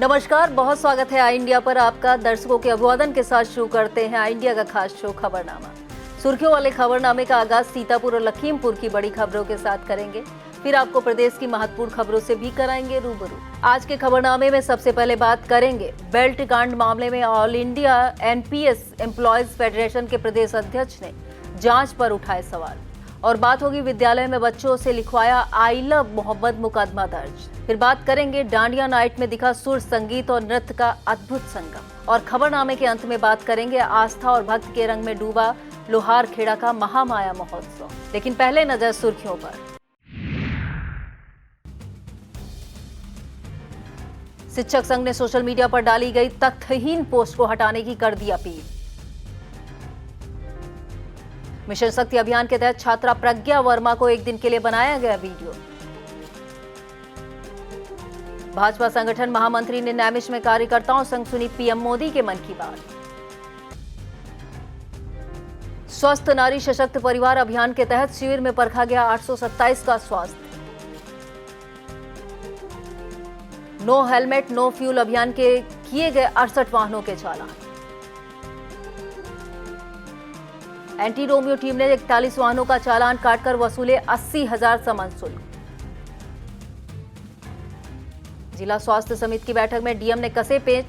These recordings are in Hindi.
नमस्कार, बहुत स्वागत है आई इंडिया पर आपका। दर्शकों के अभिवादन के साथ शुरू करते हैं आई इंडिया का खास शो खबरनामा। सुर्खियों वाले खबरनामे का आगाज सीतापुर और लखीमपुर की बड़ी खबरों के साथ करेंगे, फिर आपको प्रदेश की महत्वपूर्ण खबरों से भी कराएंगे रूबरू। आज के खबरनामे में सबसे पहले बात करेंगे बेल्ट कांड मामले में all India NPS employees federation के प्रदेश अध्यक्ष ने जांच पर उठाए सवाल, और बात होगी विद्यालय में बच्चों से लिखवाया आई लव मोहम्मद मुकदमा दर्ज। फिर बात करेंगे डांडिया नाइट में दिखा सुर, संगीत और नृत्य का अद्भुत संगम, और खबरनामे के अंत में बात करेंगे आस्था और भक्त के रंग में डूबा लोहार खेड़ा का महामाया महोत्सव। लेकिन पहले नजर सुर्खियों पर। शिक्षक संघ ने सोशल मीडिया पर डाली गई तथ्यहीन पोस्ट को हटाने की कर दी अपील। मिशन शक्ति अभियान के तहत छात्रा प्रज्ञा वर्मा को एक दिन के लिए बनाया गया वीडियो। भाजपा संगठन महामंत्री ने नैमिष में कार्यकर्ताओं संग सुनी पीएम मोदी के मन की बात। स्वस्थ नारी सशक्त परिवार अभियान के तहत शिविर में परखा गया 827 का स्वास्थ्य। नो हेलमेट नो फ्यूल अभियान के किए गए 68 वाहनों के चालान। एंटी रोमियो टीम ने 41 वाहनों का चालान काटकर वसूले 80,000 समन शुल्क। जिला स्वास्थ्य समिति की बैठक में डीएम ने कसे पेंच।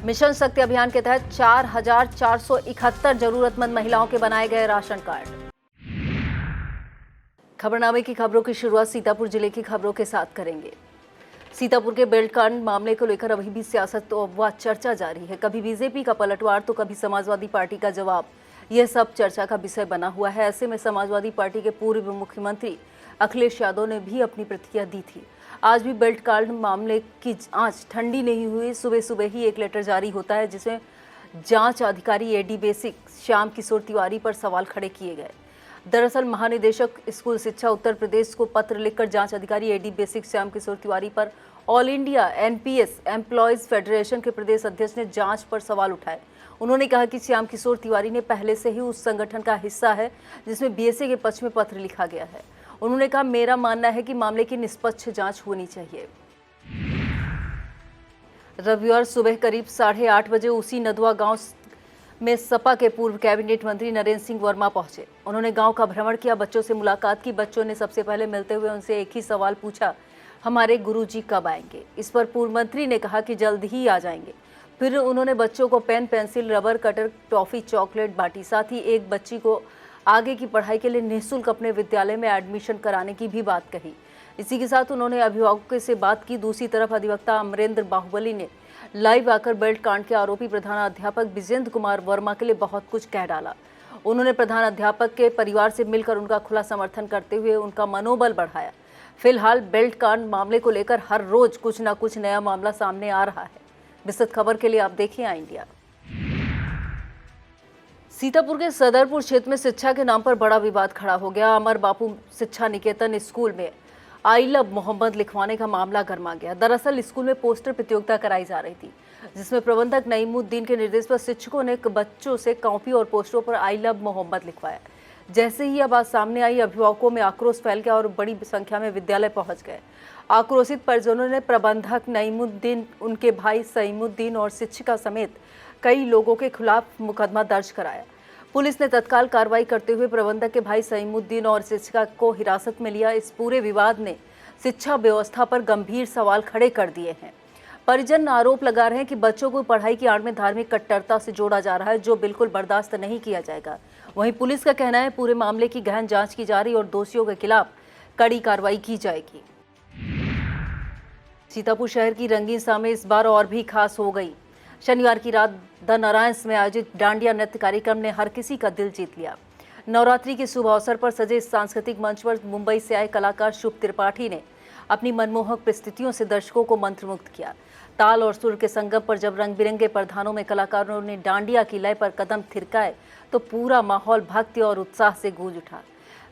मिशन शक्ति अभियान के तहत 4,471 जरूरतमंद महिलाओं के बनाए गए राशन कार्ड। खबरनामे की खबरों की शुरुआत सीतापुर जिले की खबरों के साथ करेंगे। सीतापुर के बेल्ट कांड मामले को लेकर अभी भी सियासत व चर्चा जारी है। कभी बीजेपी का पलटवार तो कभी समाजवादी पार्टी का जवाब, यह सब चर्चा का विषय बना हुआ है। ऐसे में समाजवादी पार्टी के पूर्व मुख्यमंत्री अखिलेश यादव ने भी अपनी प्रतिक्रिया दी थी। आज भी बेल्ट कांड मामले की जांच ठंडी नहीं हुई। सुबह सुबह ही एक लेटर जारी होता है जिसमें जांच अधिकारी एडी बेसिक श्याम किशोर तिवारी पर सवाल खड़े किए गए। दरअसल महानिदेशक स्कूल शिक्षा उत्तर प्रदेश को पत्र लिखकर जांच अधिकारी एडी बेसिक श्याम किशोर तिवारी पर all India NPS employees federation के प्रदेश अध्यक्ष ने जांच पर सवाल उठाए। उन्होंने कहा कि श्याम किशोर तिवारी ने पहले से ही उस संगठन का हिस्सा है जिसमें बीएसए के पक्ष में पत्र लिखा गया है। उन्होंने कहा, मेरा मानना है कि मामले की निष्पक्ष जांच होनी चाहिए। रविवार सुबह करीब 8:30 बजे उसी नदवा गांव में सपा के पूर्व कैबिनेट मंत्री नरेंद्र सिंह वर्मा पहुंचे। उन्होंने गांव का भ्रमण किया, बच्चों से मुलाकात की। बच्चों ने सबसे पहले मिलते हुए उनसे एक ही सवाल पूछा, हमारे गुरुजी कब आएंगे। इस पर पूर्व मंत्री ने कहा कि जल्द ही आ जाएंगे। फिर उन्होंने बच्चों को pen, pencil, rubber, cutter, toffee, chocolate बांटी। साथ ही एक बच्ची को आगे की पढ़ाई के लिए निःशुल्क अपने विद्यालय में एडमिशन कराने की भी बात कही। इसी के साथ उन्होंने अभिभावकों से बात की। दूसरी तरफ अधिवक्ता अमरेंद्र बाहुबली ने लाइव आकर बेल्ट कांड के आरोपी प्रधानाध्यापक विजेंद्र कुमार वर्मा के लिए बहुत कुछ कह डाला। उन्होंने प्रधानाध्यापक के परिवार से मिलकर उनका खुला समर्थन करते हुए उनका मनोबल बढ़ाया। फिलहाल बेल्ट कांड मामले को लेकर हर रोज कुछ न कुछ नया मामला सामने आ रहा है। विस्तृत खबर के लिए आप देखिए आई इंडिया। सीतापुर के सदरपुर क्षेत्र में शिक्षा के नाम पर बड़ा विवाद खड़ा हो गया। अमर बापू शिक्षा निकेतन स्कूल में आई लव मोहम्मद लिखवाने का मामला गर्मा गया। दरअसल स्कूल में पोस्टर प्रतियोगिता कराई जा रही थी, जिसमें प्रबंधक नईमुद्दीन के निर्देश पर शिक्षकों ने बच्चों से कॉपी और पोस्टरों पर आई लव मोहम्मद लिखवाया। जैसे ही यह बात सामने आई, अभिभावकों में आक्रोश फैल गया और बड़ी संख्या में विद्यालय पहुंच गए। आक्रोशित परिजनों ने प्रबंधक नईमुद्दीन, उनके भाई सईमुद्दीन और शिक्षिका समेत कई लोगों के खिलाफ मुकदमा दर्ज कराया। पुलिस ने तत्काल कार्रवाई करते हुए प्रबंधक के भाई सईमुद्दीन और शिक्षिका को हिरासत में लिया। इस पूरे विवाद ने शिक्षा व्यवस्था पर गंभीर सवाल खड़े कर दिए हैं। परिजन आरोप लगा रहे हैं कि बच्चों को पढ़ाई की आड़ में धार्मिक कट्टरता से जोड़ा जा रहा है, जो बिल्कुल बर्दाश्त नहीं किया जाएगा। वहीं पुलिस का कहना है पूरे मामले की गहन जांच की जा रही और दोषियों के खिलाफ कड़ी कार्रवाई की जाएगी। सीतापुर शहर की रंगीन शाम इस बार और भी खास हो गई। शनिवार की रात द नारायण्स में आयोजित डांडिया नृत्य कार्यक्रम ने हर किसी का दिल जीत लिया। नवरात्रि के शुभ अवसर पर सजे इस सांस्कृतिक मंच पर मुंबई से आए कलाकार शुभ त्रिपाठी ने अपनी मनमोहक प्रस्तुतियों से दर्शकों को मंत्रमुग्ध किया। ताल और सुर के संगम पर जब रंग बिरंगे परिधानों में कलाकारों ने डांडिया की लय पर कदम थिरकाए तो पूरा माहौल भक्ति और उत्साह से गूंज उठा।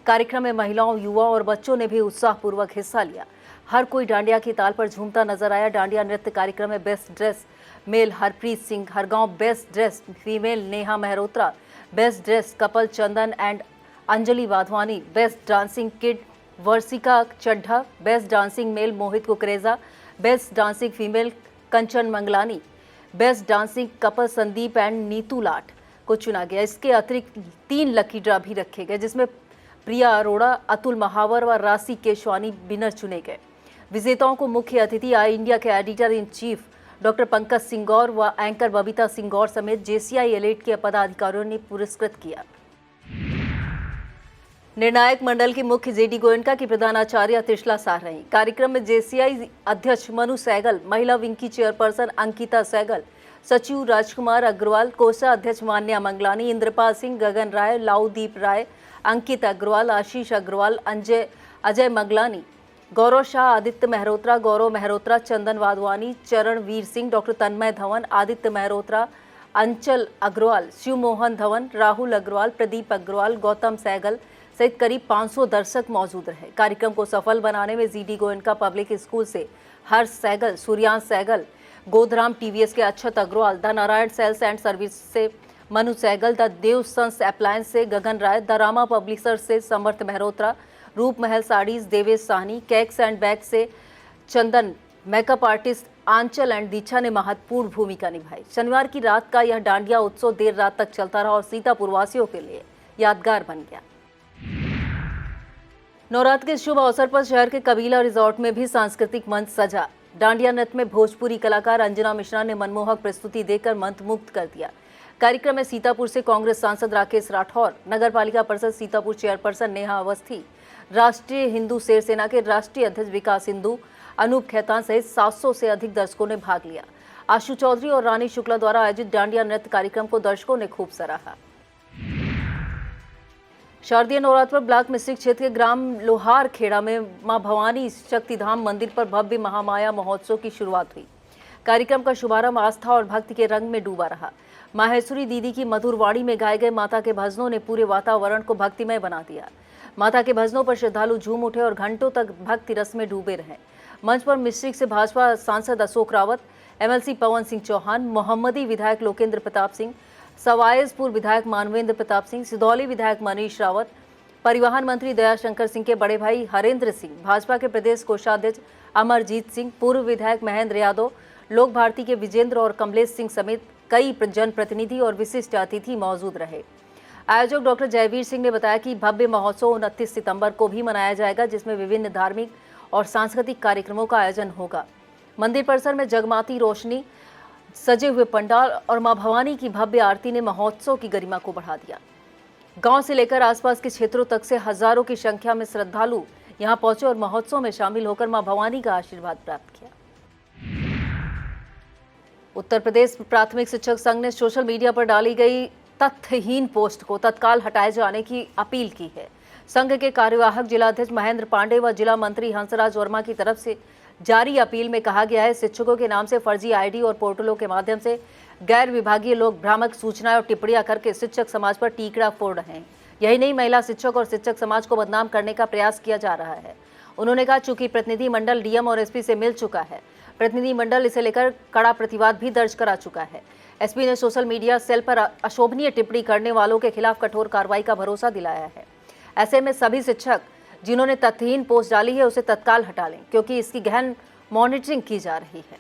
कार्यक्रम में महिलाओं, युवा और बच्चों ने भी उत्साहपूर्वक हिस्सा लिया। हर कोई डांडिया की ताल पर झूमता नजर आया। डांडिया नृत्य कार्यक्रम में best dress male Harpreet Singh Hargaon, best dress female Neha Mehrotra, best dress couple Chandan and Anjali Wadhwani, best dancing kid Varshika Chadha, best dancing male Mohit Kukreja, best dancing female Kanchan Manglani, best dancing couple Sandeep and Neetu Lat को चुना गया। इसके अतिरिक्त 3 लकी ड्रा भी रखे गए, जिसमें प्रिया अरोड़ा, अतुल महावर व राशि केशवानी विनर चुने गए। विजेताओं को मुख्य अतिथि आई इंडिया के editor in chief doctor Pankaj Singour व एंकर बबीता सिंगौर समेत जेसीआई एलिट के पदाधिकारियों ने पुरस्कृत किया। निर्णायक मंडल की मुख्य जेडी गोयनका की प्रधानाचार्य त्रिशला साह रही। कार्यक्रम में जेसीआई अध्यक्ष मनु सहगल, महिला विंग की चेयरपर्सन अंकिता सहगल, सचिव राजकुमार अग्रवाल, कोषा अध्यक्ष मान्या मंगलानी, इंद्रपाल सिंह, गगन राय, लाउदीप राय, अंकित अग्रवाल, आशीष अग्रवाल, अजय मंगलानी, गौरव शाह, आदित्य मेहरोत्रा, गौरव मेहरोत्रा, चंदन वाधवानी, चरण वीर सिंह, डॉक्टर तन्मय धवन, आदित्य मेहरोत्रा, अंचल अग्रवाल, शिव मोहन धवन, राहुल अग्रवाल, प्रदीप अग्रवाल, गौतम सहगल सहित करीब 500 दर्शक मौजूद रहे। कार्यक्रम को सफल बनाने में जीडी गोयनका पब्लिक स्कूल से हर्ष सहगल, सूर्यांश सहगल, गोधराम टीवीएस के Akshat Agarwal, the Narayan sales and service से Manu Sehgal, the Dev sons appliance से गगन राय, द रामा पब्लिशर्स से Samarth Mehrotra, Roop Mahal saris Devesh Sahni, cakes and bag से Chandan, makeup artist Aanchal and Diksha ने महत्वपूर्ण भूमिका निभाई। शनिवार की रात का यह डांडिया उत्सव देर रात तक चलता रहा और सीतापुर वासियों के लिए यादगार बन गया। नवरात्र के शुभ अवसर पर शहर के कबीला रिजॉर्ट में भी सांस्कृतिक मंच सजा। डांडिया नृत्य में भोजपुरी कलाकार अंजना मिश्रा ने मनमोहक प्रस्तुति देकर मंत्रमुग्ध कर दिया। कार्यक्रम में सीतापुर से कांग्रेस सांसद राकेश राठौर, नगर पालिका परिषद सीतापुर चेयरपर्सन नेहा अवस्थी, राष्ट्रीय हिंदू शेर सेना के राष्ट्रीय अध्यक्ष विकास हिंदू, अनूप खेतान सहित 700 से अधिक दर्शकों ने भाग लिया। आशु चौधरी और रानी शुक्ला द्वारा आयोजित डांडिया नृत्य कार्यक्रम को दर्शकों ने खूब सराहा। शारदीय नवरात्र ब्लॉक मिश्रिक क्षेत्र के ग्राम लोहार खेड़ा में मां भवानी शक्तिधाम मंदिर पर भव्य महामाया महोत्सव की शुरुआत हुई। कार्यक्रम का शुभारंभ आस्था और भक्ति के रंग में डूबा रहा। माहेश्वरी दीदी की मधुर वाणी में गाए गए माता के भजनों ने पूरे वातावरण को भक्तिमय बना दिया। माता के भजनों पर श्रद्धालु झूम उठे और घंटों तक भक्ति रस में डूबे रहे। मंच पर मिश्रिक से भाजपा सांसद अशोक रावत, एमएलसी पवन सिंह चौहान, मोहम्मदी विधायक लोकेंद्र प्रताप सिंह, सवायजपुर विधायक मानवेंद्र प्रताप सिंह, सिधौली विधायक मनीष रावत, परिवहन मंत्री दयाशंकर सिंह के बड़े भाई हरेंद्र सिंह, भाजपा के प्रदेश कोषाध्यक्ष अमरजीत सिंह, पूर्व विधायक महेंद्र यादव, लोक भारती के विजेंद्र और कमलेश सिंह समेत कई जनप्रतिनिधि और विशिष्ट अतिथि मौजूद रहे। आयोजक डॉक्टर जयवीर सिंह ने बताया कि भव्य महोत्सव 29 सितंबर को भी मनाया जाएगा, जिसमें विभिन्न धार्मिक और सांस्कृतिक कार्यक्रमों का आयोजन होगा। मंदिर परिसर में जगमाती रोशनी, सजे हुए पंडाल और मां भवानी की भव्य आरती ने महोत्सव की गरिमा को बढ़ा दिया। गांव से लेकर आसपास के क्षेत्रों तक से हजारों की संख्या में श्रद्धालु यहां पहुंचे और महोत्सव में शामिल होकर मां भवानी का आशीर्वाद प्राप्त किया। उत्तर प्रदेश प्राथमिक शिक्षक संघ ने सोशल मीडिया पर डाली गई तथ्यहीन पोस्ट को तत्काल हटाए जाने की अपील की है। संघ के कार्यवाहक जिलाध्यक्ष महेंद्र पांडे व जिला मंत्री हंसराज वर्मा की तरफ से जारी अपील में कहा गया है, शिक्षकों के नाम से फर्जी आईडी और पोर्टलों के माध्यम से गैर विभागीय लोग भ्रामक सूचनाएं और टिप्पणियां करके शिक्षक समाज पर टीकड़ा फोड़ रहे हैं। यही नहीं, महिला शिक्षक और शिक्षक समाज को बदनाम करने का प्रयास किया जा रहा है। उन्होंने कहा, चूंकि प्रतिनिधि मंडल डीएम और एसपी से मिल चुका है, प्रतिनिधि मंडल इसे लेकर कड़ा प्रतिवाद भी दर्ज करा चुका है। एसपी ने सोशल मीडिया सेल पर अशोभनीय टिप्पणी करने वालों के खिलाफ कठोर कार्रवाई का भरोसा दिलाया है। ऐसे में सभी शिक्षक जिन्होंने तथ्यहीन पोस्ट डाली है उसे तत्काल हटा लें, क्योंकि इसकी गहन मॉनिटरिंग की जा रही है।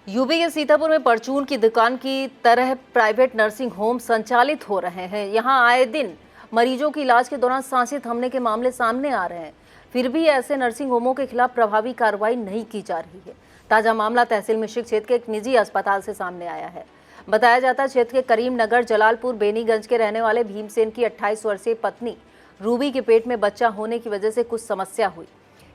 यूपी के सीतापुर में परचून की दुकान की तरह प्राइवेट नर्सिंग होम संचालित हो रहे हैं। यहां आए दिन मरीजों की इलाज के दौरान सांसें थमने के मामले सामने आ रहे हैं, फिर भी ऐसे नर्सिंग होमों के खिलाफ प्रभावी कार्रवाई नहीं की जा रही है। ताजा मामला तहसील मिश्रिक क्षेत्र के एक निजी अस्पताल से सामने आया है। बताया जाता है, क्षेत्र के करीमनगर, जलालपुर, बेनीगंज के रहने वाले भीमसेन की 28 वर्षीय पत्नी रूबी के पेट में बच्चा होने की वजह से कुछ समस्या हुई।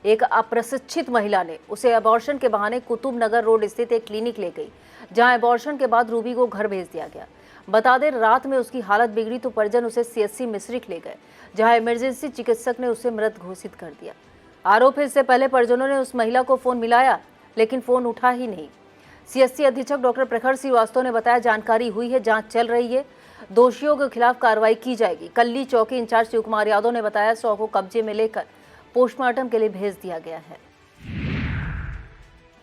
एक अप्रशिक्षित महिला ने उसे अबॉर्शन के बहाने कुतुब नगर रोड स्थित एक क्लिनिक ले गई, जहां अबॉर्शन के बाद रूबी को घर भेज दिया गया। बता दें, रात में उसकी हालत बिगड़ी तो परिजन उसे सीएससी मिश्रिक ले गए, जहां इमरजेंसी चिकित्सक ने उसे मृत घोषित कर दिया। आरोप है, इससे पहले परिजनों ने उस महिला को फोन मिलाया, लेकिन फोन उठा ही नहीं। सीएससी अधीक्षक डॉक्टर प्रखर श्रीवास्तव ने बताया, जानकारी हुई है, जांच चल रही है, दोषियों के खिलाफ कार्रवाई की जाएगी। कल्ली चौकी इंचार्ज शिव कुमार यादव ने बताया, 100 को कब्जे में लेकर पोस्टमार्टम के लिए भेज दिया गया है।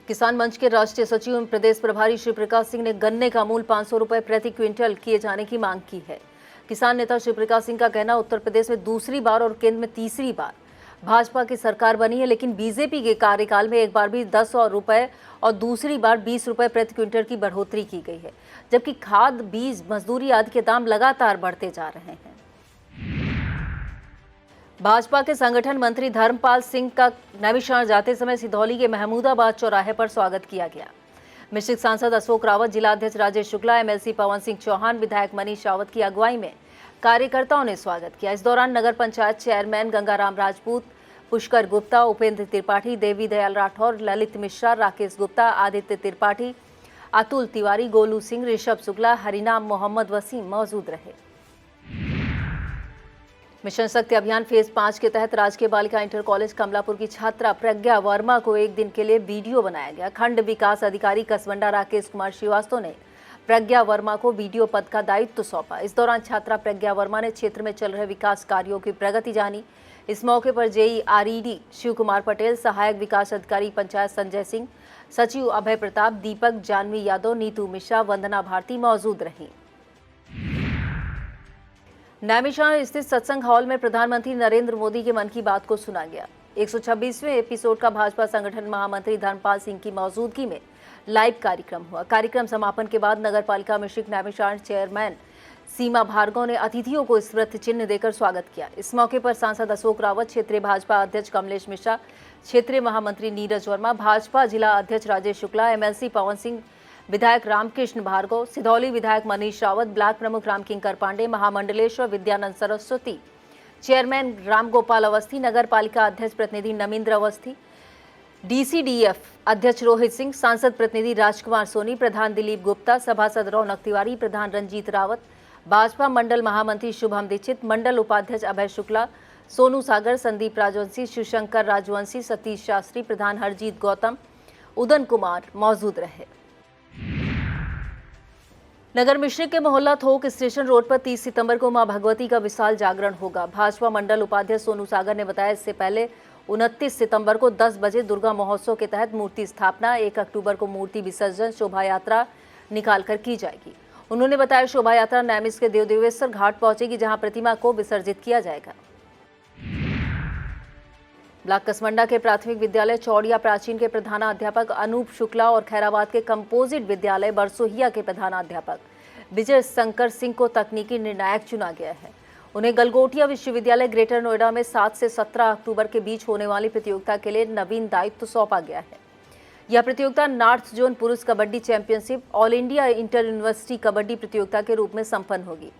किसान मंच के राष्ट्रीय सचिव एवं प्रदेश प्रभारी श्री प्रकाश सिंह ने गन्ने का मूल्य 500 रुपए प्रति क्विंटल किए जाने की मांग की है। किसान नेता शिवप्रकाश सिंह का कहना, उत्तर प्रदेश में दूसरी बार और केंद्र में तीसरी बार भाजपा की सरकार बनी है, लेकिन बीजेपी के कार्यकाल में एक बार भी 10 रुपए और दूसरी बार 20 रुपए प्रति क्विंटल की बढ़ोतरी की गई है, जबकि खाद, बीज, मजदूरी आदि के दाम लगातार बढ़ते जा रहे हैं। भाजपा के संगठन मंत्री धर्मपाल सिंह का नैमिषारण्य जाते समय सिधौली के महमूदाबाद चौराहे पर स्वागत किया गया। मिश्रित सांसद अशोक रावत, जिला अध्यक्ष राजेश शुक्ला, एमएलसी पवन सिंह चौहान, विधायक मनीष रावत की अगुवाई में कार्यकर्ताओं ने स्वागत किया। इस दौरान नगर पंचायत चेयरमैन गंगाराम राजपूत, पुष्कर गुप्ता, उपेंद्र त्रिपाठी, देवी दयाल राठौर, ललित मिश्रा, राकेश गुप्ता, आदित्य त्रिपाठी, अतुल तिवारी, गोलू सिंह, ऋषभ शुक्ला, हरिनाम मोहम्मद वसीम मौजूद रहे। मिशन शक्ति अभियान फेज 5 के तहत राजकीय बालिका इंटर कॉलेज कमलापुर की छात्रा प्रज्ञा वर्मा को एक दिन के लिए वीडियो बनाया गया। खंड विकास अधिकारी कसवंडा राकेश कुमार श्रीवास्तव ने प्रज्ञा वर्मा को वीडियो पद का दायित्व सौंपा। इस दौरान छात्रा प्रज्ञा वर्मा ने क्षेत्र में चल रहे विकास कार्यों की प्रगति जानी। इस मौके पर JERED शिव कुमार पटेल, सहायक विकास अधिकारी पंचायत संजय सिंह, सचिव अभय प्रताप, दीपक, जानवी यादव, नीतू मिश्रा, वंदना भारती मौजूद रहीं। नैमिषारण्य स्थित सत्संग हॉल में प्रधानमंत्री नरेंद्र मोदी के मन की बात को सुना गया। 126वें एपिसोड का भाजपा संगठन महामंत्री धर्मपाल सिंह की मौजूदगी में लाइव कार्यक्रम हुआ। कार्यक्रम समापन के बाद नगर पालिका मिश्रित नैमिषारण्य चेयरमैन सीमा भार्गव ने अतिथियों को स्मृति चिन्ह देकर स्वागत किया। इस मौके पर सांसद अशोक रावत, क्षेत्रीय भाजपा अध्यक्ष कमलेश मिश्रा, क्षेत्रीय महामंत्री नीरज वर्मा, भाजपा जिला अध्यक्ष राजेश शुक्ला, एमएलसी पवन सिंह, विधायक रामकृष्ण भार्गव, सिधौली विधायक मनीष रावत, ब्लॉक प्रमुख रामकिंकर पांडे, महामंडलेश्वर विद्यानंद सरस्वती, चेयरमैन रामगोपाल अवस्थी, नगर पालिका अध्यक्ष प्रतिनिधि नमिंद्र अवस्थी, DCDF अध्यक्ष रोहित सिंह, सांसद प्रतिनिधि राजकुमार सोनी, प्रधान दिलीप गुप्ता, सभासद रौनक तिवारी, प्रधान रंजीत रावत, भाजपा मंडल महामंत्री शुभम दीक्षित, मंडल उपाध्यक्ष अभय शुक्ला, सोनू सागर, संदीप राजवंशी, शिवशंकर राजवंशी, सतीश शास्त्री, प्रधान हरजीत गौतम, उदन कुमार मौजूद रहे। नगर मिश्रिक के मोहल्ला थोक स्टेशन रोड पर 30 सितंबर को मां भगवती का विशाल जागरण होगा। भाजपा मंडल उपाध्यक्ष सोनू सागर ने बताया, इससे पहले 29 सितंबर को 10 बजे दुर्गा महोत्सव के तहत मूर्ति स्थापना, 1 अक्टूबर को मूर्ति विसर्जन शोभा यात्रा निकालकर की जाएगी। उन्होंने बताया, शोभा यात्रा नैमिष के देवदेवेश्वर घाट पहुंचेगी, जहां प्रतिमा को विसर्जित किया जाएगा। ब्लॉक कसमंडा के प्राथमिक विद्यालय चौड़िया प्राचीन के प्रधानाध्यापक अनूप शुक्ला और खैराबाद के कंपोजिट विद्यालय बरसोहिया के प्रधानाध्यापक विजय शंकर सिंह को तकनीकी निर्णायक चुना गया है। उन्हें गलगोटिया विश्वविद्यालय ग्रेटर नोएडा में 7 से 17 अक्टूबर के बीच होने वाली प्रतियोगिता के लिए नवीन दायित्व सौंपा गया है। यह प्रतियोगिता नॉर्थ जोन पुरुष kabaddi championship all India inter university kabaddi प्रतियोगिता के रूप में संपन्न होगी।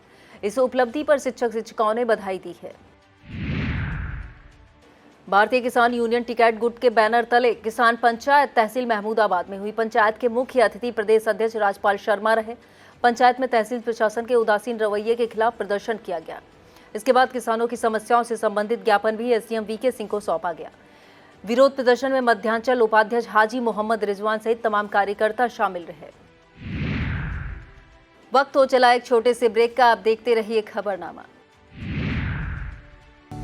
इस उपलब्धि पर शिक्षक शिक्षिकाओं ने बधाई दी है। भारतीय किसान यूनियन टिकैत गुट के बैनर तले किसान पंचायत तहसील महमूदाबाद में हुई। पंचायत के मुख्य अतिथि प्रदेश अध्यक्ष राजपाल शर्मा रहे। पंचायत में तहसील प्रशासन के उदासीन रवैये के खिलाफ प्रदर्शन किया गया। इसके बाद किसानों की समस्याओं से संबंधित ज्ञापन भी SDM VK सिंह को सौंपा गया। विरोध प्रदर्शन में मध्यांचल उपाध्यक्ष हाजी मोहम्मद रिजवान सहित तमाम कार्यकर्ता शामिल रहे। वक्त हो चला एक छोटे से ब्रेक का, आप देखते रहिए खबरनामा।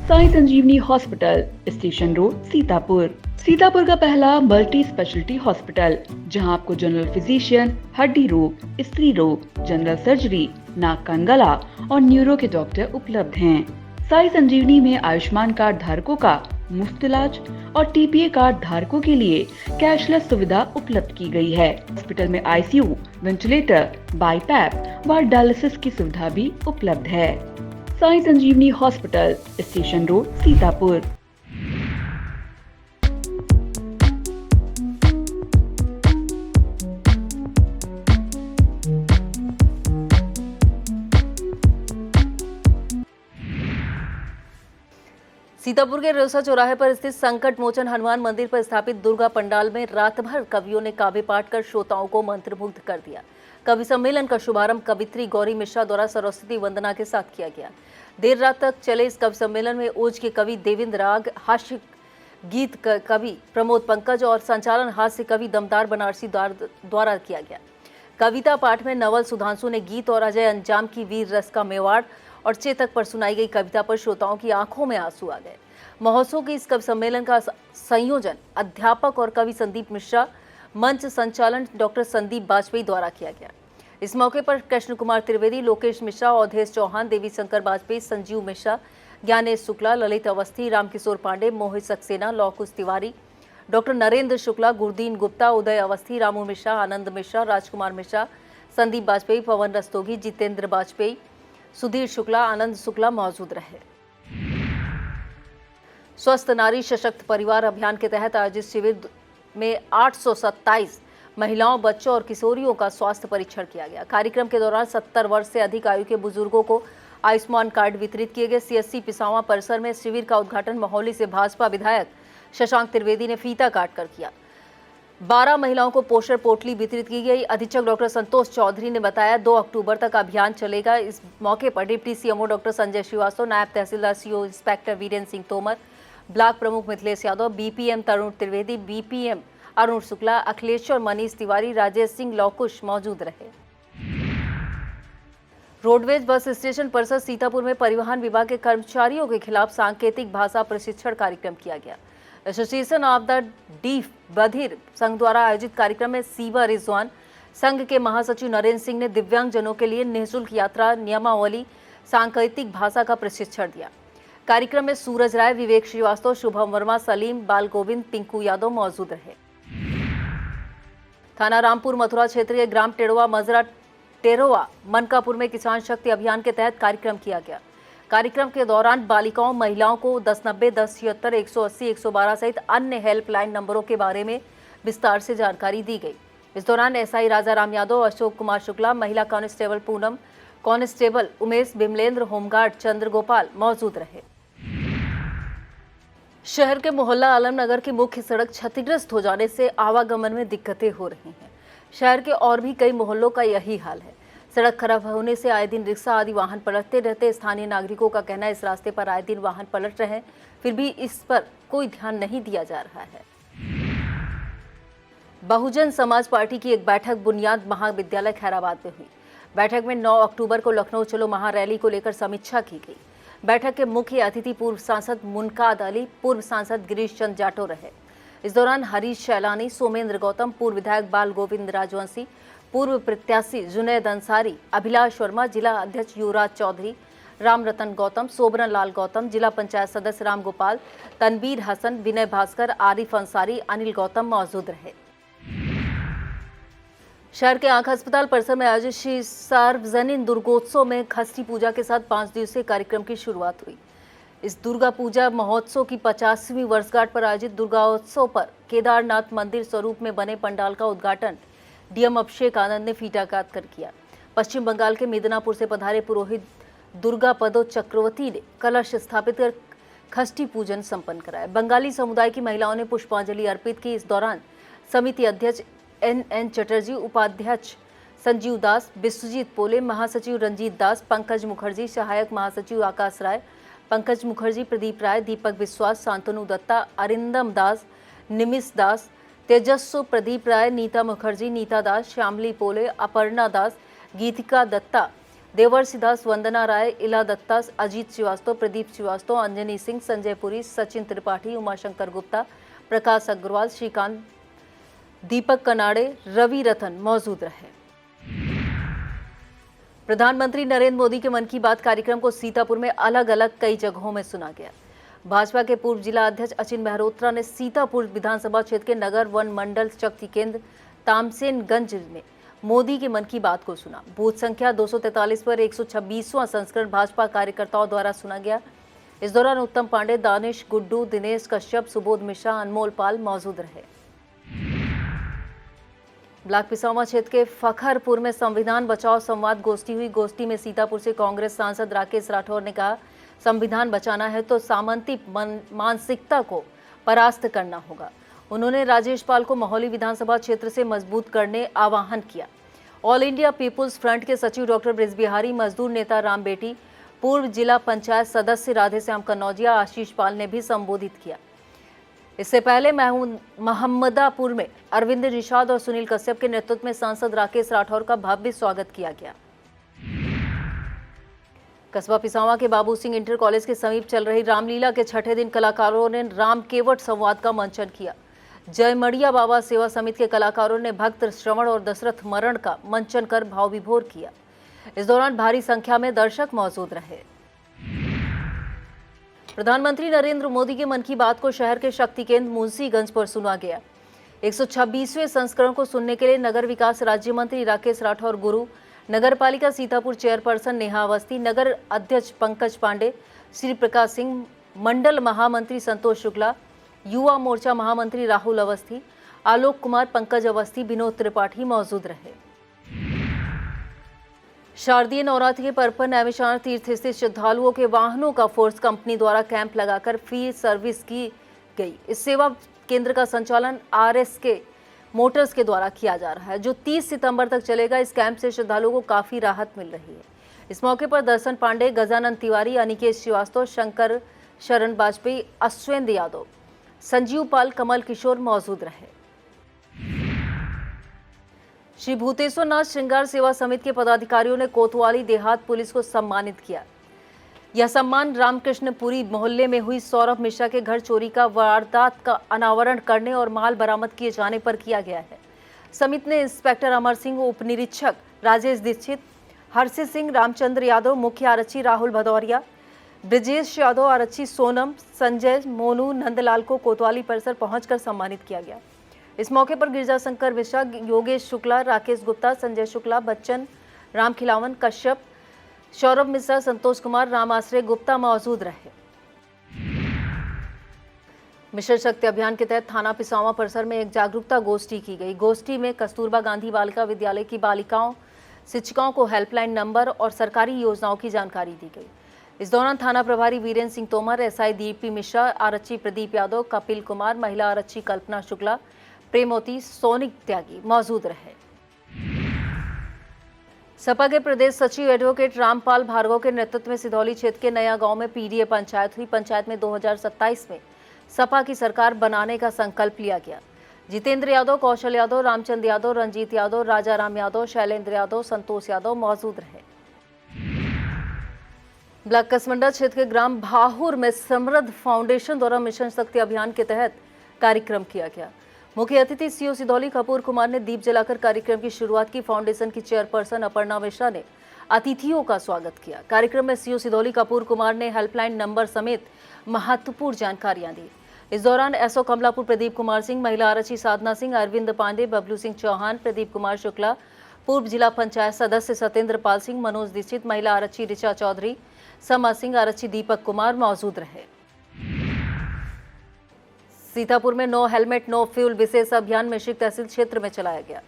साई संजीवनी hospital, station road, Sitapur. Sitapur का पहला मल्टी स्पेशलिटी हॉस्पिटल, जहां आपको जनरल फिजिशियन, हड्डी रोग, स्त्री रोग, जनरल सर्जरी, नाक कान गला और न्यूरो के डॉक्टर उपलब्ध हैं। साई संजीवनी में आयुष्मान कार्ड धारकों का मुफ्त इलाज और TPA कार्ड धारकों के लिए कैशलेस सुविधा उपलब्ध की गई है। हॉस्पिटल में ICU, वेंटिलेटर, बाईपैप व डायलिसिस की सुविधा भी उपलब्ध है। साई संजीवनी hospital, station road, Sitapur. Sitapur के रोसा चौराहे पर स्थित संकट मोचन हनुमान मंदिर पर स्थापित दुर्गा पंडाल में रात भर कवियों ने काव्य पाठ कर श्रोताओं को मंत्रमुग्ध कर दिया। कवि सम्मेलन का शुभारंभ कवित्री गौरी मिश्रा द्वारा सरस्वती वंदना के साथ किया गया। देर रात तक चले इस कवि सम्मेलन में ओज के कवि देवेंद्र राग, हास्य गीत कवि प्रमोद पंकज और संचालन हास्य कवि दमदार बनारसी द्वारा किया गया। कविता पाठ में नवल सुधांशु ने गीत और अजय अंजाम की वीर रस का मेवाड़ और चेतक पर सुनाई गई कविता पर श्रोताओं की आंखों में आंसू आ गए। महोत्सव के इस कवि सम्मेलन का संयोजन अध्यापक और कवि संदीप मिश्रा, मंच संचालन डॉक्टर संदीप बाजपेयी द्वारा किया गया। इस मौके पर कृष्ण कुमार त्रिवेदी, लोकेश मिश्रा, अवधेश चौहान, देवी शंकर वाजपेयी, संजीव मिश्रा, ज्ञानेश शुक्ला, ललित अवस्थी, रामकिशोर पांडे, मोहित सक्सेना, लौकुश तिवारी, डॉक्टर नरेंद्र शुक्ला, गुरदीन गुप्ता, उदय अवस्थी, रामू मिश्रा, आनंद मिश्रा, राजकुमार मिश्रा, संदीप वाजपेयी, पवन रस्तोगी, जितेंद्र वाजपेयी, सुधीर शुक्ला, आनंद शुक्ला मौजूद रहे। स्वस्थ नारी सशक्त परिवार अभियान के तहत आयोजित शिविर में 827 महिलाओं, बच्चों और किशोरियों का स्वास्थ्य परीक्षण किया गया। कार्यक्रम के दौरान 70 वर्ष से अधिक आयु के बुजुर्गों को आयुष्मान कार्ड वितरित किए गए। CSC पिसावा परिसर में शिविर का उद्घाटन महोली से भाजपा विधायक शशांक त्रिवेदी ने फीता काटकर किया। 12 महिलाओं को पोषण पोटली वितरित की गई। अधीक्षक डॉक्टर संतोष चौधरी ने बताया 2 अक्टूबर तक अभियान चलेगा। इस मौके पर deputy CMO doctor Sanjay Srivastava, नायब तहसीलदार CO inspector Virendra Singh Tomar, block प्रमुख मिथिलेश यादव, BPM तरुण त्रिवेदी, BPM अरुण शुक्ला, अखिलेश्वर, मनीष तिवारी, राजेश सिंह, लौकुश मौजूद रहे। रोडवेज बस स्टेशन परिसर सीतापुर में परिवहन विभाग के कर्मचारियों के खिलाफ सांकेतिक भाषा प्रशिक्षण कार्यक्रम किया गया। एसोसिएशन ऑफ द डीफ बधिर संघ द्वारा आयोजित कार्यक्रम में सीवा रिजवान, संघ के महासचिव नरेंद्र सिंह ने दिव्यांगजनों के लिए निःशुल्क यात्रा नियमावली सांकेतिक भाषा का प्रशिक्षण दिया। कार्यक्रम में सूरज राय, विवेक श्रीवास्तव, शुभम वर्मा, सलीम, बाल गोविंद, पिंकू यादव मौजूद रहे। थाना रामपुर मथुरा क्षेत्रीय ग्राम टेड़वा मजरा टेरोवा मनकापुर में किसान शक्ति अभियान के तहत कार्यक्रम किया गया। कार्यक्रम के दौरान बालिकाओं, महिलाओं को 1090, 1076, 180, 112 सहित अन्य हेल्पलाइन नंबरों के बारे में विस्तार से जानकारी दी गई। इस दौरान SI राजा राम यादव, अशोक कुमार शुक्ला, महिला constable Poonam, constable Umesh, Bimlendra, home guard Chandragopal मौजूद रहे। शहर के मोहल्ला आलमनगर की मुख्य सड़क क्षतिग्रस्त हो जाने से आवागमन में दिक्कतें हो रही हैं। शहर के और भी कई मोहल्लों का यही हाल है। सड़क खराब होने से आए दिन रिक्शा आदि वाहन पलटते रहते। स्थानीय नागरिकों का कहना है इस रास्ते पर आए दिन वाहन पलट रहे हैं, फिर भी इस पर कोई ध्यान नहीं दिया जा रहा है। बहुजन समाज पार्टी की एक बैठक बुनियाद महाविद्यालय खैराबाद में हुई। बैठक में 9 अक्टूबर को लखनऊ चलो महारैली को लेकर समीक्षा की गई। बैठक के मुख्य अतिथि पूर्व सांसद मुनकाद अली, पूर्व सांसद गिरीश चंद जाटो रहे। इस दौरान हरीश शैलानी, सोमेंद्र गौतम, पूर्व विधायक बाल गोविंद राजवंशी, पूर्व प्रत्याशी जुनैद अंसारी, अभिलाष वर्मा, जिला अध्यक्ष युवराज चौधरी, राम रतन गौतम, सोबरन लाल गौतम, जिला पंचायत सदस्य राम गोपाल, तनवीर हसन, विनय भास्कर, आरिफ अंसारी, अनिल गौतम मौजूद रहे। शहर के आंख अस्पताल परिसर में आयोजित श्री सार्वजनिक दुर्गोत्सव में खष्टी पूजा के साथ 5 दिवसीय कार्यक्रम की शुरुआत हुई। इस दुर्गा पूजा महोत्सव की 50वीं वर्षगांठ पर आयोजित दुर्गोत्सव पर केदारनाथ मंदिर स्वरूप में बने पंडाल का उद्घाटन DM अभिषेक आनंद ने फीता काट कर किया। पश्चिम बंगाल के मिदनापुर से पधारे पुरोहित दुर्गा पदो चक्रवर्ती ने कलश स्थापित कर खष्टी पूजन संपन्न कराया। बंगाली समुदाय की महिलाओं ने पुष्पांजलि अर्पित की। इस दौरान समिति अध्यक्ष NN चटर्जी, उपाध्यक्ष संजीव दास, विश्वजीत पोले, महासचिव रंजीत दास, पंकज मुखर्जी, सहायक महासचिव आकाश राय, पंकज मुखर्जी, प्रदीप राय, दीपक विश्वास, शांतनु दत्ता, अरिंदम दास, निमिष दास, तेजस्व प्रदीप राय, नीता मुखर्जी, नीता दास, श्यामली पोले, अपर्णा दास, गीतिका दत्ता, देवर्षि दास, वंदना राय, इला दत्ता, अजीत श्रीवास्तव, प्रदीप श्रीवास्तव, अंजनी सिंह, संजय पुरी, सचिन त्रिपाठी, उमाशंकर गुप्ता, प्रकाश अग्रवाल, श्रीकांत, दीपक कनाडे, रवि रतन मौजूद रहे। प्रधानमंत्री नरेंद्र मोदी के मन की बात कार्यक्रम को सीतापुर में अलग अलग कई जगहों में सुना गया। भाजपा के पूर्व जिला अध्यक्ष अचिन मेहरोत्रा ने सीतापुर विधानसभा क्षेत्र के नगर वन मंडल शक्ति केंद्र तामसेनगंज में मोदी के मन की बात को सुना। बूथ संख्या 243 पर 126वां संस्करण भाजपा कार्यकर्ताओं द्वारा सुना गया। इस दौरान उत्तम पांडे, दानिश, गुड्डू, दिनेश कश्यप, सुबोध मिश्रा, अनमोल पाल मौजूद रहे। ब्लॉक पिसावा क्षेत्र के फखरपुर में संविधान बचाओ संवाद गोष्ठी हुई। गोष्ठी में सीतापुर से कांग्रेस सांसद राकेश राठौर ने कहा, संविधान बचाना है तो सामंती मानसिकता को परास्त करना होगा। उन्होंने राजेश पाल को महोली विधानसभा क्षेत्र से मजबूत करने आह्वान किया। ऑल इंडिया पीपुल्स फ्रंट के सचिव डॉक्टर ब्रिजबिहारी, मजदूर नेता राम बेटी, पूर्व जिला पंचायत सदस्य राधेश्याम कन्नौजिया, आशीष पाल ने भी संबोधित किया। इससे पहले मोहम्मदापुर में अरविंद निषाद और सुनील कश्यप के नेतृत्व में सांसद राकेश राठौर का भव्य स्वागत किया गया। कस्बा पिसावा के बाबू सिंह इंटर कॉलेज के समीप चल रही रामलीला के छठे दिन कलाकारों ने राम केवट संवाद का मंचन किया। जयमड़िया बाबा सेवा समिति के कलाकारों ने भक्त श्रवण और दशरथ मरण का मंचन कर भाव विभोर किया। इस दौरान भारी संख्या में दर्शक मौजूद रहे। प्रधानमंत्री नरेंद्र मोदी के मन की बात को शहर के शक्ति केंद्र मुंशीगंज पर सुना गया। 126वें संस्करण को सुनने के लिए नगर विकास राज्य मंत्री राकेश राठौर गुरु, नगर पालिका सीतापुर चेयरपर्सन नेहा अवस्थी, नगर अध्यक्ष पंकज पांडे, श्री प्रकाश सिंह, मंडल महामंत्री संतोष शुक्ला, युवा मोर्चा महामंत्री राहुल अवस्थी, आलोक कुमार, पंकज अवस्थी, विनोद त्रिपाठी मौजूद रहे। शारदीय नवरात्रि के पर्व पर नैमिषारण्य तीर्थ स्थित श्रद्धालुओं के वाहनों का फोर्स कंपनी द्वारा कैंप लगाकर फ्री सर्विस की गई। इस सेवा केंद्र का संचालन RSK मोटर्स के द्वारा किया जा रहा है, जो 30 सितंबर तक चलेगा। इस कैंप से श्रद्धालुओं को काफी राहत मिल रही है। इस मौके पर दर्शन पांडे, गजानंद तिवारी, अनिकेत श्रीवास्तव, शंकर शरण वाजपेयी, अश्वेंद्र यादव, संजीव पाल, कमल किशोर मौजूद रहे। श्री भूतेश्वर नाथ श्रृंगार सेवा समिति के पदाधिकारियों ने कोतवाली देहात पुलिस को सम्मानित किया। यह सम्मान रामकृष्णपुरी मोहल्ले में हुई सौरभ मिश्रा के घर चोरी का वारदात का अनावरण करने और माल बरामद किए जाने पर किया गया है। समिति ने इंस्पेक्टर अमर सिंह, उप निरीक्षक राजेश दीक्षित, हर्षित सिंह, रामचंद्र यादव, मुख्य आरक्षी राहुल भदौरिया, ब्रजेश यादव, आरक्षी सोनम, संजय, मोनू, नंदलाल को कोतवाली परिसर पहुंचकर सम्मानित किया गया। इस मौके पर गिरजा शंकर मिश्रा, योगेश शुक्ला, राकेश गुप्ता, संजय शुक्ला, बच्चन, राम खिलावन, कश्यप, सौरभ मिश्रा, संतोष कुमार, राम आश्रय गुप्ता मौजूद रहे। मिशन शक्ति अभियान के तहत थाना पिसावा परिसर में एक जागरूकता गोष्ठी की गई। गोष्ठी में कस्तूरबा गांधी बालिका विद्यालय की बालिकाओं, शिक्षिकाओं को हेल्पलाइन नंबर और सरकारी योजनाओं की जानकारी दी गई। इस दौरान थाना प्रभारी वीरेंद्र सिंह तोमर, SI दीपी मिश्रा, आरक्षी प्रदीप यादव, कपिल कुमार, महिला आरक्षी कल्पना शुक्ला, प्रेमवती, सोनिक त्यागी मौजूद रहे। सपा के प्रदेश सचिव एडवोकेट रामपाल भार्गव के नेतृत्व में सिधौली क्षेत्र के नया गांव में PDA पंचायत हुई। पंचायत में 2027 में सपा की सरकार बनाने का संकल्प लिया गया। जितेंद्र यादव, कौशल यादव, रामचंद्र यादव, रंजीत यादव, राजा राम यादव, शैलेंद्र यादव, संतोष यादव मौजूद रहे। ब्लॉक कसमंडा क्षेत्र के ग्राम भाहुर में समृद्ध फाउंडेशन द्वारा मिशन शक्ति अभियान के तहत कार्यक्रम किया गया। मुख्य अतिथि CO सिधौली कपूर कुमार ने दीप जलाकर कार्यक्रम की शुरुआत की। फाउंडेशन की चेयरपर्सन अपर्णा मिश्रा ने अतिथियों का स्वागत किया। कार्यक्रम में CO सिधौली कपूर कुमार ने हेल्पलाइन नंबर समेत महत्वपूर्ण जानकारियां दी। इस दौरान SO कमलापुर प्रदीप कुमार सिंह, महिला आरक्षी साधना सिंह, अरविंद पांडे, बबलू सिंह चौहान, प्रदीप कुमार शुक्ला, पूर्व जिला पंचायत सदस्य सत्येंद्र पाल सिंह, मनोज दीक्षित, महिला आरक्षी ऋचा चौधरी, समा सिंह, आरक्षी दीपक कुमार मौजूद रहे। सीतापुर में नो हेलमेट नो फ्यूल विशेष अभियान मिश्रिक तहसील क्षेत्र में चलाया गया।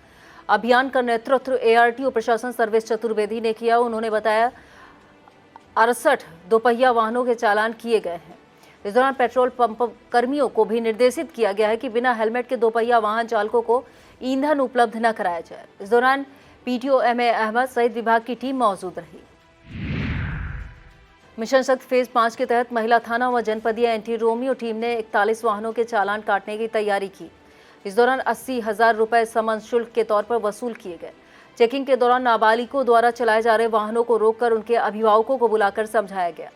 अभियान का नेतृत्व ARTO प्रशासन सर्वेश चतुर्वेदी ने किया। उन्होंने बताया 68 दोपहिया वाहनों के चालान किए गए हैं। इस दौरान पेट्रोल पंप कर्मियों को भी निर्देशित किया गया है कि बिना हेलमेट के दोपहिया वाहन चालकों को ईंधन उपलब्ध न कराया जाए। इस दौरान PTO MA अहमद सहित विभाग की टीम मौजूद रही। मिशन शक्ति फेज 5 के तहत महिला थाना व जनपदीय एंटी रोमियो टीम ने 41 वाहनों के चालान काटने की तैयारी की। इस दौरान 80,000 रुपए समन शुल्क के तौर पर वसूल किए गए। चेकिंग के दौरान नाबालिगों द्वारा चलाए जा रहे वाहनों को रोककर उनके अभिभावकों को बुलाकर समझाया गया।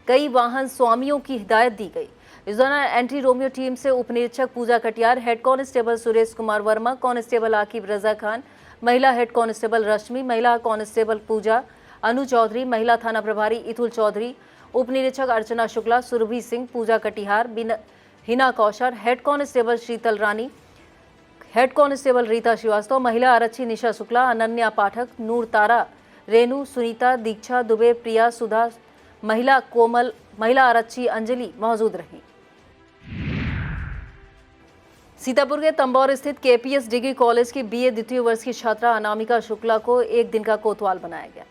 कई वाहन स्वामियों की हिदायत दी गई। इस दौरान एंटी रोमियो टीम से उप निरीक्षक Pooja Katiyar, head constable Suresh Kumar Verma, constable Aqib Raza Khan, महिला हेड कांस्टेबल रश्मि, महिला कांस्टेबल पूजा, अनु चौधरी, महिला थाना प्रभारी इथुल चौधरी, उप निरीक्षक Archana Shukla, Surabhi Singh, Pooja Katihar, Hina Kausar, head constable Sheetal Rani, head constable Rita Srivastava, महिला आरक्षी निशा शुक्ला, अनन्या पाठक, नूर तारा, रेणु, सुनीता, दीक्षा दुबे, प्रिया, सुधा, महिला कोमल, महिला आरक्षी अंजलि मौजूद रही। सीतापुर के तंबौर स्थित KPS डिग्री कॉलेज की BA द्वितीय वर्ष की छात्रा अनामिका शुक्ला को एक दिन का कोतवाल बनाया गया।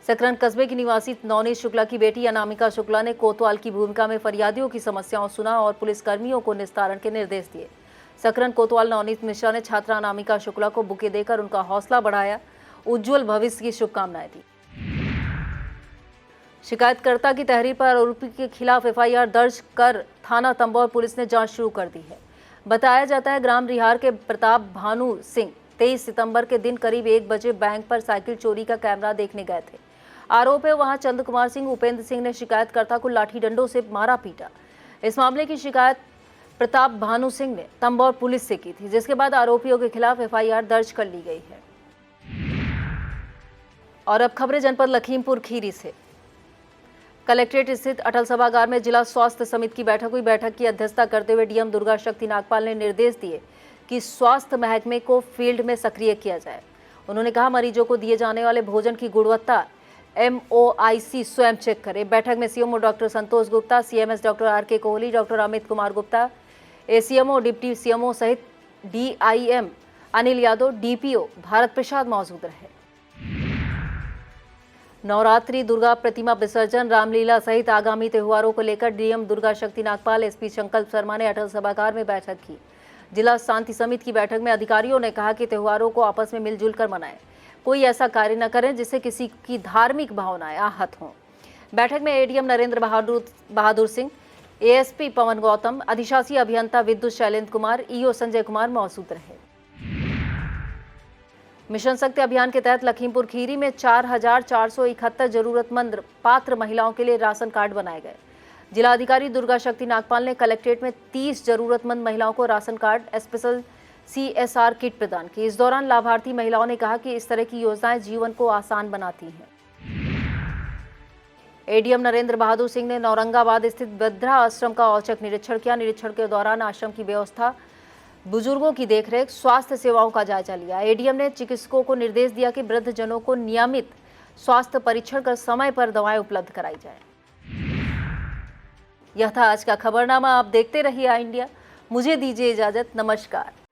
सकरन कस्बे की निवासी नवनीत शुक्ला की बेटी अनामिका शुक्ला ने कोतवाल की भूमिका में फरियादियों की समस्याओं सुना और पुलिसकर्मियों को निस्तारण के निर्देश दिए। सकरन कोतवाल नवनीत मिश्रा ने छात्रा अनामिका शुक्ला को बुके देकर उनका हौसला बढ़ाया, उज्जवल भविष्य की शुभकामनाएं दी। शिकायतकर्ता की तहरीर पर आरोपी के खिलाफ FIR दर्ज कर थाना तंबौर पुलिस ने जांच शुरू कर दी है। बताया जाता है ग्राम रिहार के प्रताप भानु सिंह 23 सितंबर के दिन करीब 1 बजे बैंक पर साइकिल चोरी का कैमरा देखने गए थे। आरोप है वहां चंद कुमार सिंह, उपेंद्र सिंह ने शिकायतकर्ता को लाठी डंडों से मारा पीटा। इस मामले की शिकायत प्रताप भानु सिंह ने तंबौर पुलिस से की थी, जिसके बाद आरोपियों के खिलाफ एफआईआर दर्ज कर ली गई है। और अब खबरें जनपद लखीमपुर खीरी से। कलेक्ट्रेट स्थित अटल सभागार में जिला स्वास्थ्य समिति की बैठक हुई। बैठक की अध्यक्षता करते हुए डीएम दुर्गा शक्ति नागपाल ने निर्देश दिए कि स्वास्थ्य महकमे को फील्ड में सक्रिय किया जाए। उन्होंने कहा, मरीजों को दिए जाने वाले भोजन की गुणवत्ता MOIC स्वयं चेक करे। बैठक में CMO doctor Santosh Gupta, CMS doctor RK Kohli, doctor Amit Kumar Gupta, ACMO, deputy CMO सहित DIM अनिल यादव, DPO भारत प्रसाद मौजूद रहे। नवरात्रि, दुर्गा प्रतिमा विसर्जन, रामलीला सहित आगामी त्योहारों को लेकर डीएम दुर्गा शक्ति नागपाल, SP संकल्प शर्मा ने अटल सभागार में बैठक की। जिला शांति समिति की बैठक में अधिकारियों ने कहा कि त्योहारों को आपस में मिलजुल कर मनाएं, कोई ऐसा कार्य न करें जिससे किसी की धार्मिक भावनाएं आहत हों। बैठक में ADM नरेंद्र बहादुर सिंह, ASP पवन गौतम, अधिशासी अभियंता विद्युत शैलेंद्र कुमार, EO संजय कुमार मौजूद रहे। मिशन शक्ति अभियान के तहत लखीमपुर खीरी में 4,471 जरूरतमंद पात्र महिलाओं के लिए राशन कार्ड बनाए गए। जिलाधिकारी दुर्गा शक्ति नागपाल ने कलेक्ट्रेट में 30 जरूरतमंद महिलाओं को ration card, special CSR kit प्रदान की। इस दौरान लाभार्थी महिलाओं ने कहा कि इस तरह की योजनाएं जीवन को आसान बनाती हैं। ADM नरेंद्र बहादुर सिंह ने औरंगाबाद स्थित वृद्धा आश्रम का औचक निरीक्षण किया। निरीक्षण के दौरान आश्रम की व्यवस्था, बुजुर्गों की देखरेख, स्वास्थ्य सेवाओं का जायजा लिया। ADM ने चिकित्सकों को निर्देश दिया कि वृद्धजनों को नियमित स्वास्थ्य परीक्षण कर समय पर दवाएं उपलब्ध कराई जाए। यह था आज का खबरनामा। आप देखते रहिए आई इंडिया। मुझे दीजिए इजाजत। नमस्कार।